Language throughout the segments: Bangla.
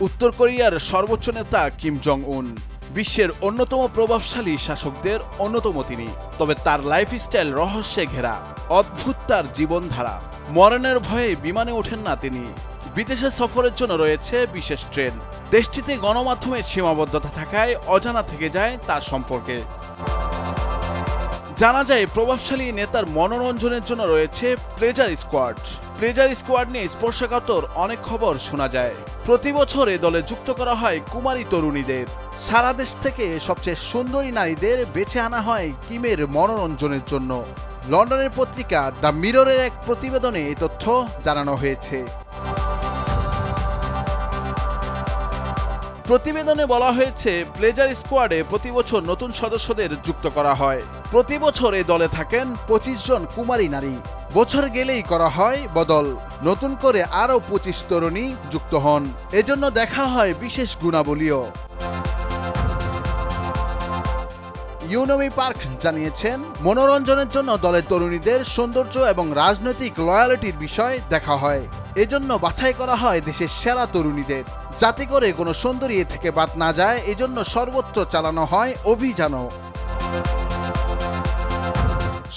উত্তর কোরিয়ার সর্বোচ্চ নেতা কিম জং উন বিশ্বের অন্যতম প্রভাবশালী শাসকদের অন্যতম তিনি। তবে তার লাইফস্টাইল রহস্যে ঘেরা, অদ্ভুত তার জীবনধারা। মরণের ভয়ে বিমানে ওঠেন না তিনি। বিদেশে সফরের জন্য রয়েছে বিশেষ ট্রেন। দেশটিতে গণমাধ্যমের সীমাবদ্ধতা থাকায় অজানা থেকে যায় তার সম্পর্কে। জানা যায় প্রভাবশালী নেতার মনোরঞ্জনের জন্য রয়েছে প্লেজার স্কোয়াড। প্লেজার স্কোয়াড নিয়ে স্পর্শকাতর অনেক খবর শোনা যায়। প্রতি বছর এ দলে যুক্ত করা হয় কুমারী তরুণীদের। সারা দেশ থেকে সবচেয়ে সুন্দরী নারীদের বেছে আনা হয় কিমের মনোরঞ্জনের জন্য। লন্ডনের পত্রিকা দ্য মিররের এক প্রতিবেদনে এই তথ্য জানানো হয়েছে। প্রতিবেদনে বলা হয়েছে প্লেজার স্কোয়াডে প্রতি বছর নতুন সদস্যদের যুক্ত করা হয়। প্রতি বছর এই দলে থাকেন 25 জন কুমারী নারী। বছর গেলেই করা হয় বদল, নতুন করে আরও 25 তরুণী যুক্ত হন। এজন্য দেখা হয় বিশেষ গুণাবলীও। ইউনমি পার্ক জানিয়েছেন, মনোরঞ্জনের জন্য দলের তরুণীদের সৌন্দর্য এবং রাজনৈতিক লয়ালিটির বিষয় দেখা হয়। এজন্য বাছাই করা হয় দেশের সেরা তরুণীদের, যাতে করে কোনো সুন্দরী এ থেকে বাদ না যায়। এজন্য সর্বত্র চালানো হয় অভিযানও।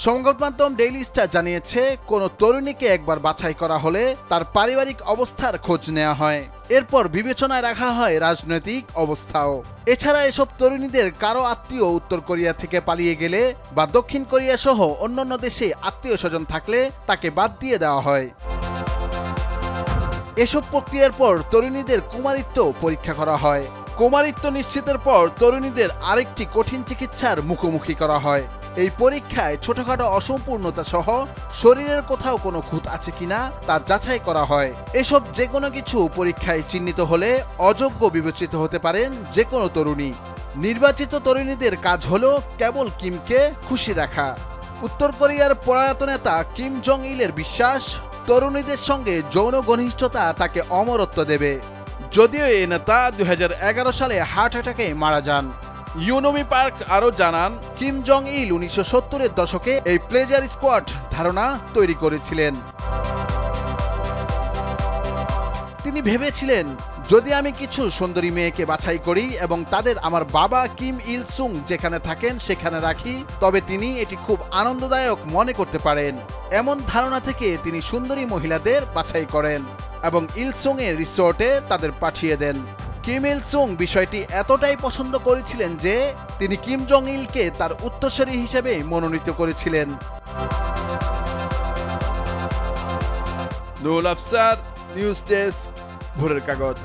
সংবাদ মাধ্যম ডেইলি স্টার জানিয়েছে, কোনো তরুণীকে একবার বাছাই করা হলে তার পারিবারিক অবস্থার খোঁজ নেওয়া হয়। এরপর বিবেচনায় রাখা হয় রাজনৈতিক অবস্থাও। এছাড়া এসব তরুণীদের কারো আত্মীয় উত্তর কোরিয়া থেকে পালিয়ে গেলে বা দক্ষিণ কোরিয়া সহ অন্যান্য দেশে আত্মীয় স্বজন থাকলে তাকে বাদ দিয়ে দেওয়া হয়। এসব প্রক্রিয়ার পর তরুণীদের কুমারিত্ব পরীক্ষা করা হয়। কুমারিত্ব নিশ্চিতের পর তরুণীদের আরেকটি কঠিন চিকিৎসার মুখোমুখি করা হয়। এই পরীক্ষায় ছোটখাটো অসম্পূর্ণতা সহ শরীরের কোথাও কোনো খুঁত আছে কিনা তা যাচাই করা হয়। এসব যে কোনো কিছু পরীক্ষায় চিহ্নিত হলে অযোগ্য বিবেচিত হতে পারেন যে কোনো তরুণী। নির্বাচিত তরুণীদের কাজ হলো কেবল কিমকে খুশি রাখা। উত্তর কোরিয়ার প্রয়াত নেতা কিম জং ইলের বিশ্বাস, তরুণীদের সঙ্গে যৌন ঘনিষ্ঠতা তাকে অমরত্ব দেবে। যদিও এই নেতা 2011 সালে হার্ট অ্যাটাকে মারা যান। ইউনমি পার্ক আরও জানান, কিম জং ইল 1970-এর দশকে এই প্লেজার স্কোয়াড ধারণা তৈরি করেছিলেন। তিনি ভেবেছিলেন, যদি আমি কিছু সুন্দরী মেয়েকে বাছাই করি এবং তাদের আমার বাবা কিম ইল সুং যেখানে থাকেন সেখানে রাখি, তবে তিনি এটি খুব আনন্দদায়ক মনে করতে পারেন। এমন ধারণা থেকে তিনি সুন্দরী মহিলাদের বাছাই করেন এবং ইলসুং এর রিসোর্টে তাদের পাঠিয়ে দেন। কিম ইল সুং বিষয়টি এতটাই পছন্দ করেছিলেন যে তিনি কিম জং ইলকে তার উত্তরসূরি হিসেবে মনোনীত করেছিলেন। নুরুল আফসার, নিউজ ডেস্ক, ভোরের কাগজ।